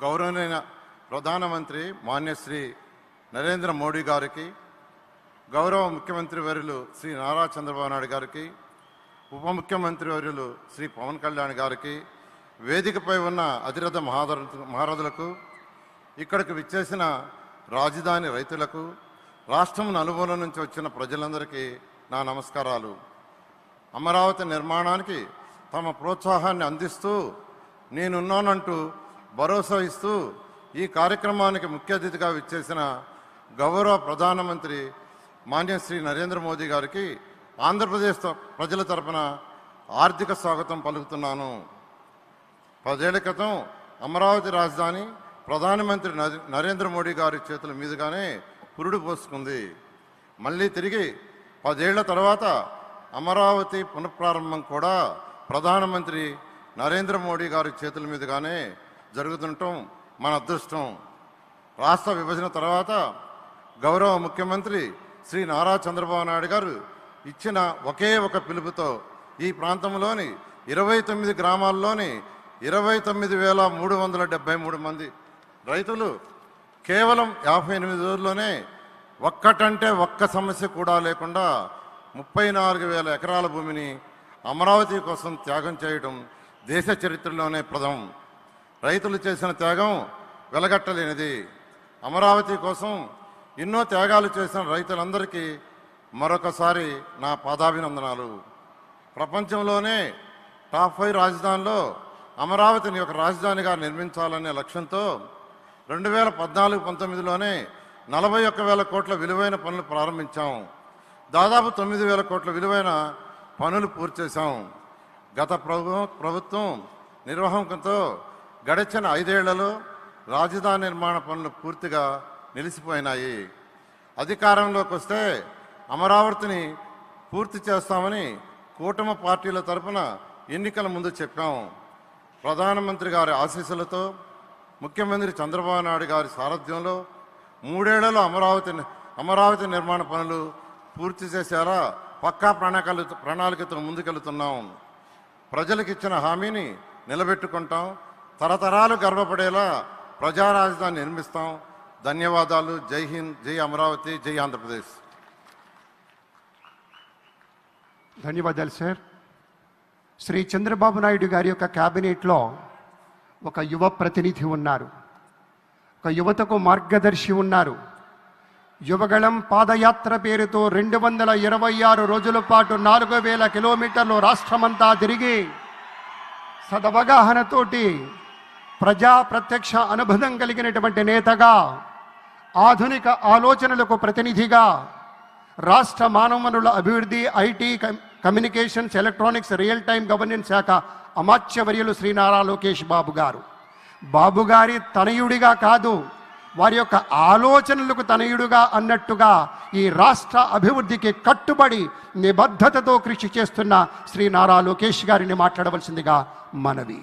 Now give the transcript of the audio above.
గౌరవనీయ ప్రధానమంత్రి మాన్యశ్రీ నరేంద్ర మోడీ గారికి, గౌరవ ముఖ్యమంత్రి వర్యులు శ్రీ నారా చంద్రబాబు నాయుడు గారికి, ఉప ముఖ్యమంత్రి వర్యులు శ్రీ పవన్ కళ్యాణ్ గారికి, వేదికపై ఉన్న అతిరథ మహారథులకు, ఇక్కడికి విచ్చేసిన రాజధాని రైతులకు, రాష్ట్రం నలుమూల నుంచి వచ్చిన ప్రజలందరికీ నా నమస్కారాలు. అమరావతి నిర్మాణానికి తమ ప్రోత్సాహాన్ని అందిస్తూ నేనున్నానంటూ భరోసా ఇస్తూ ఈ కార్యక్రమానికి ముఖ్య అతిథిగా విచ్చేసిన గౌరవ ప్రధానమంత్రి మాన్యశ్రీ నరేంద్ర మోదీ గారికి ఆంధ్రప్రదేశ్ ప్రజల తరపున ఆర్థిక స్వాగతం పలుకుతున్నాను. 10 ఏళ్ల క్రితం అమరావతి రాజధాని ప్రధానమంత్రి నరేంద్ర మోడీ గారి చేతుల మీదుగానే పురుడు పోసుకుంది. మళ్ళీ తిరిగి 10 ఏళ్ల తర్వాత అమరావతి పునఃప్రారంభం కూడా ప్రధానమంత్రి నరేంద్ర మోడీ గారి చేతుల మీదుగానే జరుగుతుండటం మన అదృష్టం. రాష్ట్ర విభజన తర్వాత గౌరవ ముఖ్యమంత్రి శ్రీ నారా చంద్రబాబు నాయుడు గారు ఇచ్చిన ఒకే ఒక పిలుపుతో ఈ ప్రాంతంలోని 29 గ్రామాల్లోని 29,373 మంది రైతులు కేవలం 58 రోజుల్లోనే ఒక్కటంటే ఒక్క సమస్య కూడా లేకుండా 34,000 ఎకరాల భూమిని అమరావతి కోసం త్యాగం చేయడం దేశ చరిత్రలోనే ప్రథమం. రైతులు చేసిన త్యాగం వెలగట్టలేనిది. అమరావతి కోసం ఎన్నో త్యాగాలు చేసిన రైతులందరికీ మరొకసారి నా పాదాభినందనాలు. ప్రపంచంలోనే టాప్ 5 రాజధానిలో అమరావతిని ఒక రాజధానిగా నిర్మించాలనే లక్ష్యంతో 2014-19లోనే 41,000 కోట్ల విలువైన పనులు ప్రారంభించాం. దాదాపు 9,000 కోట్ల విలువైన పనులు పూర్తి చేశాం. గత ప్రభుత్వం నిర్వాహకంతో గడిచిన 5 ఏళ్లలో రాజధాని నిర్మాణ పనులు పూర్తిగా నిలిచిపోయినాయి. అధికారంలోకి వస్తే అమరావతిని పూర్తి చేస్తామని కూటమి పార్టీల తరఫున ఎన్నికల ముందు చెప్పాం. ప్రధానమంత్రి గారి ఆశీస్సులతో ముఖ్యమంత్రి చంద్రబాబు నాయుడు గారి సారథ్యంలో 3 ఏళ్లలో అమరావతి నిర్మాణ పనులు పూర్తి చేసేలా పక్కా ప్రణాళికతో ముందుకెళ్తున్నాం. ప్రజలకు ఇచ్చిన హామీని నిలబెట్టుకుంటాం. తరతరాలు గర్వపడేలా ప్రజా రాజధాని నిర్మిస్తాం. ధన్యవాదాలు. జై హింద్, జై అమరావతి, జై ఆంధ్రప్రదేశ్. ధన్యవాదాలు సార్. శ్రీ చంద్రబాబు నాయుడు గారి యొక్క క్యాబినెట్లో ఒక యువ ప్రతినిధి ఉన్నారు, ఒక యువతకు మార్గదర్శి ఉన్నారు. యువగళం పాదయాత్ర పేరుతో 226 రోజుల పాటు 4,000 కిలోమీటర్లు రాష్ట్రమంతా తిరిగి సదవగాహనతోటి ప్రజా ప్రత్యక్ష అనుబంధం కలిగినటువంటి నేతగా, ఆధునిక ఆలోచనలకు ప్రతినిధిగా, రాష్ట్ర మానవ వనరుల అభివృద్ధి, IT, communications, electronics, real time governance శాఖ అమాత్యవర్యులు శ్రీ నారా లోకేష్ బాబు గారు. బాబు గారి తనయుడిగా కాదు, వారి యొక్క ఆలోచనలకు తనయుడుగా అన్నట్టుగా ఈ రాష్ట్ర అభివృద్ధికి కట్టుబడి నిబద్ధతతో కృషి చేస్తున్న శ్రీ నారా లోకేష్ గారిని మాట్లాడవలసిందిగా మనవి.